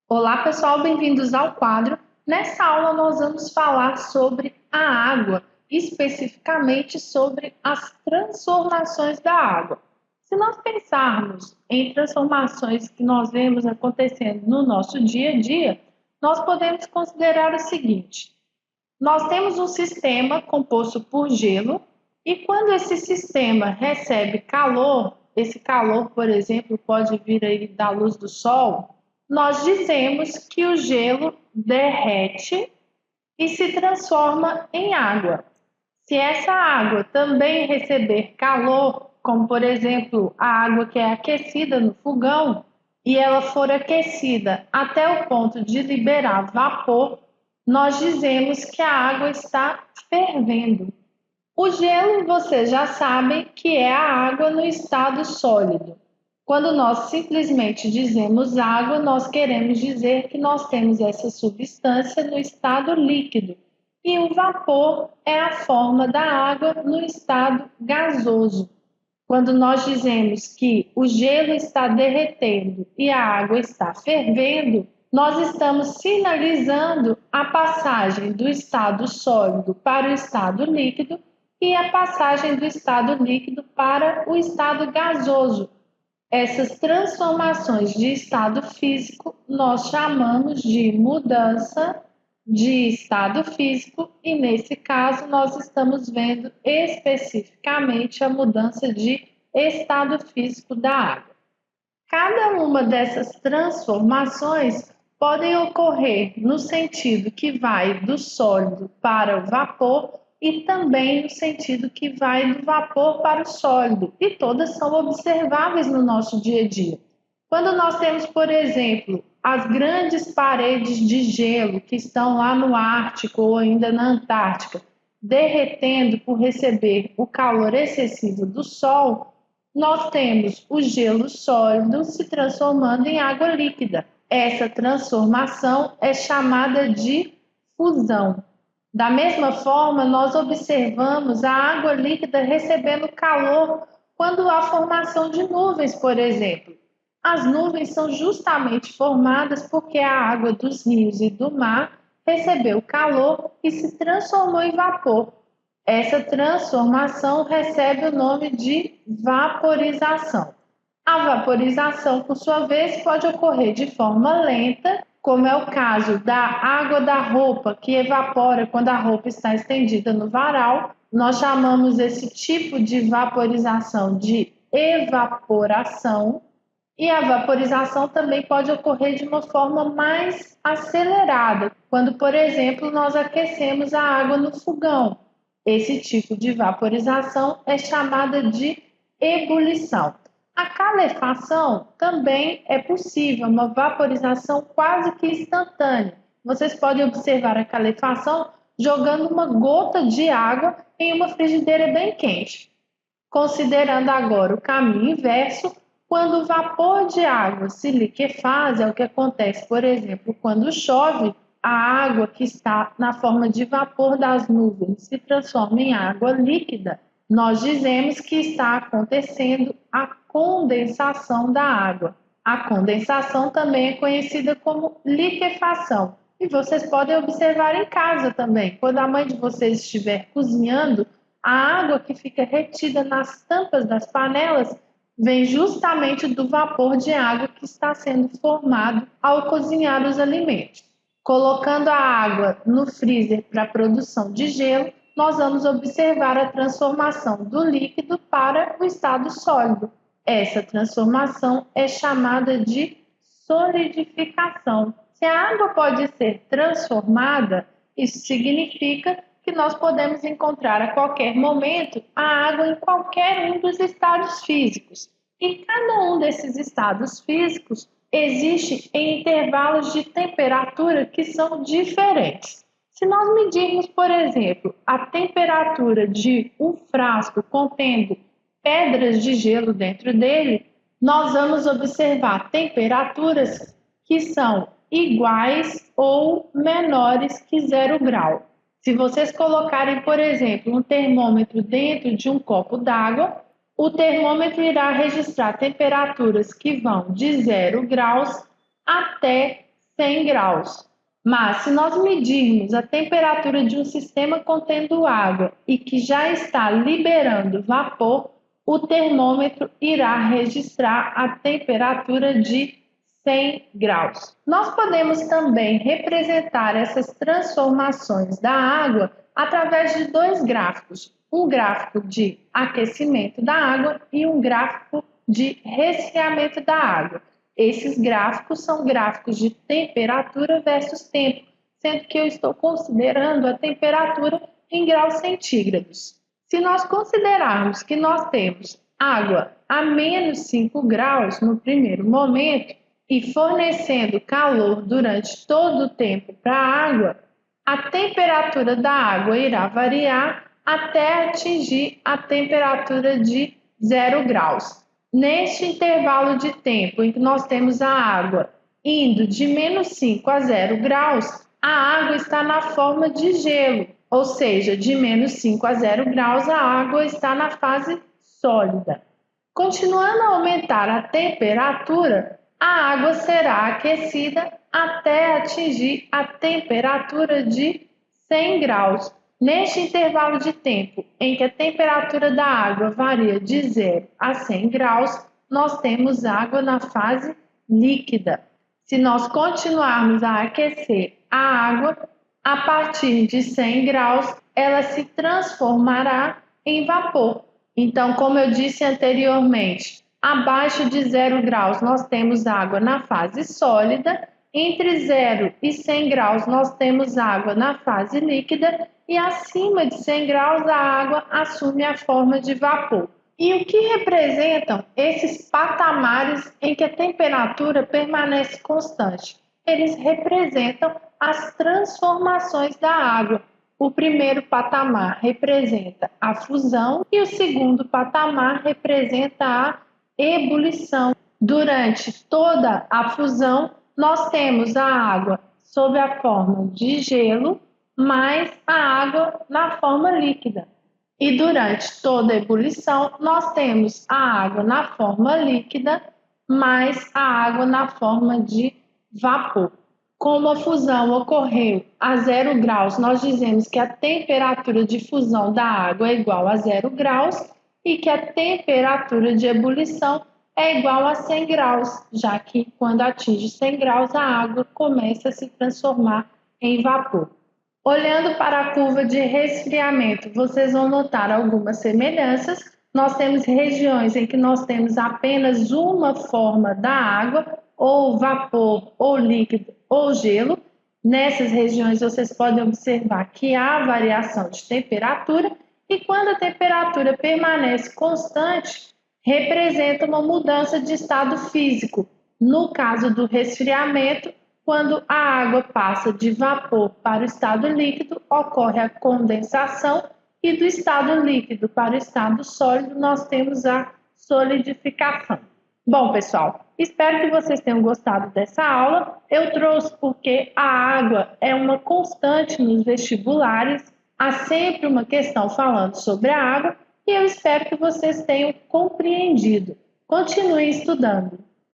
Olá, pessoal, bem-vindos ao quadro. Nessa aula, nós vamos falar sobre a água, especificamente sobre as transformações da água. Se nós pensarmos em transformações que nós vemos acontecendo no nosso dia a dia, nós podemos considerar o seguinte: nós temos um sistema composto por gelo, e quando esse sistema recebe calor, esse calor, por exemplo, pode vir aí da luz do sol, nós dizemos que o gelo derrete e se transforma em água. Se essa água também receber calor, como por exemplo a água que é aquecida no fogão, e ela for aquecida até o ponto de liberar vapor, nós dizemos que a água está fervendo. O gelo, vocês já sabem que é a água no estado sólido. Quando nós simplesmente dizemos água, nós queremos dizer que nós temos essa substância no estado líquido. E o vapor é a forma da água no estado gasoso. Quando nós dizemos que o gelo está derretendo e a água está fervendo, nós estamos sinalizando a passagem do estado sólido para o estado líquido e a passagem do estado líquido para o estado gasoso. Essas transformações de estado físico nós chamamos de mudança de estado físico, e nesse caso nós estamos vendo especificamente a mudança de estado físico da água. Cada uma dessas transformações podem ocorrer no sentido que vai do sólido para o vapor e também no sentido que vai do vapor para o sólido, e todas são observáveis no nosso dia a dia. Quando nós temos, por exemplo, as grandes paredes de gelo que estão lá no Ártico ou ainda na Antártica, derretendo por receber o calor excessivo do Sol, nós temos o gelo sólido se transformando em água líquida. Essa transformação é chamada de fusão. Da mesma forma, nós observamos a água líquida recebendo calor quando há formação de nuvens, por exemplo. As nuvens são justamente formadas porque a água dos rios e do mar recebeu calor e se transformou em vapor. Essa transformação recebe o nome de vaporização. A vaporização, por sua vez, pode ocorrer de forma lenta, como é o caso da água da roupa, que evapora quando a roupa está estendida no varal. Nós chamamos esse tipo de vaporização de evaporação. E a vaporização também pode ocorrer de uma forma mais acelerada, quando, por exemplo, nós aquecemos a água no fogão. Esse tipo de vaporização é chamada de ebulição. A calefação também é possível, uma vaporização quase que instantânea. Vocês podem observar a calefação jogando uma gota de água em uma frigideira bem quente. Considerando agora o caminho inverso, quando o vapor de água se liquefaz, é o que acontece, por exemplo, quando chove, a água que está na forma de vapor das nuvens se transforma em água líquida. Nós dizemos que está acontecendo a condensação da água. A condensação também é conhecida como liquefação. E vocês podem observar em casa também, quando a mãe de vocês estiver cozinhando, a água que fica retida nas tampas das panelas vem justamente do vapor de água que está sendo formado ao cozinhar os alimentos. Colocando a água no freezer para a produção de gelo, nós vamos observar a transformação do líquido para o estado sólido. Essa transformação é chamada de solidificação. Se a água pode ser transformada, isso significa que nós podemos encontrar a qualquer momento a água em qualquer um dos estados físicos. E cada um desses estados físicos existe em intervalos de temperatura que são diferentes. Se nós medirmos, por exemplo, a temperatura de um frasco contendo pedras de gelo dentro dele, nós vamos observar temperaturas que são iguais ou menores que 0 grau. Se vocês colocarem, por exemplo, um termômetro dentro de um copo d'água, o termômetro irá registrar temperaturas que vão de 0 graus até 100 graus. Mas, se nós medirmos a temperatura de um sistema contendo água e que já está liberando vapor, o termômetro irá registrar a temperatura de 100 graus. Nós podemos também representar essas transformações da água através de dois gráficos: um gráfico de aquecimento da água e um gráfico de resfriamento da água. Esses gráficos são gráficos de temperatura versus tempo, sendo que eu estou considerando a temperatura em graus centígrados. Se nós considerarmos que nós temos água a menos 5 graus no primeiro momento e fornecendo calor durante todo o tempo para a água, a temperatura da água irá variar até atingir a temperatura de 0 graus. Neste intervalo de tempo em que nós temos a água indo de menos 5 a 0 graus, a água está na forma de gelo, ou seja, de menos 5 a 0 graus a água está na fase sólida. Continuando a aumentar a temperatura, a água será aquecida até atingir a temperatura de 100 graus. Neste intervalo de tempo em que a temperatura da água varia de 0 a 100 graus, nós temos água na fase líquida. Se nós continuarmos a aquecer a água, a partir de 100 graus, ela se transformará em vapor. Então, como eu disse anteriormente, abaixo de 0 graus nós temos água na fase sólida, entre 0 e 100 graus nós temos água na fase líquida e acima de 100 graus a água assume a forma de vapor. E o que representam esses patamares em que a temperatura permanece constante? Eles representam as transformações da água. O primeiro patamar representa a fusão e o segundo patamar representa a ebulição. Durante toda a fusão, nós temos a água sob a forma de gelo, mais a água na forma líquida. E durante toda a ebulição, nós temos a água na forma líquida, mais a água na forma de vapor. Como a fusão ocorreu a 0 graus, nós dizemos que a temperatura de fusão da água é igual a 0 graus e que a temperatura de ebulição é igual a 100 graus, já que quando atinge 100 graus a água começa a se transformar em vapor. Olhando para a curva de resfriamento, vocês vão notar algumas semelhanças. Nós temos regiões em que nós temos apenas uma forma da água, ou vapor, ou líquido, ou gelo. Nessas regiões vocês podem observar que há variação de temperatura e quando a temperatura permanece constante, representa uma mudança de estado físico. No caso do resfriamento, quando a água passa de vapor para o estado líquido, ocorre a condensação e do estado líquido para o estado sólido nós temos a solidificação. Bom, pessoal, espero que vocês tenham gostado dessa aula. Eu trouxe porque a água é uma constante nos vestibulares, há sempre uma questão falando sobre a água e eu espero que vocês tenham compreendido. Continuem estudando.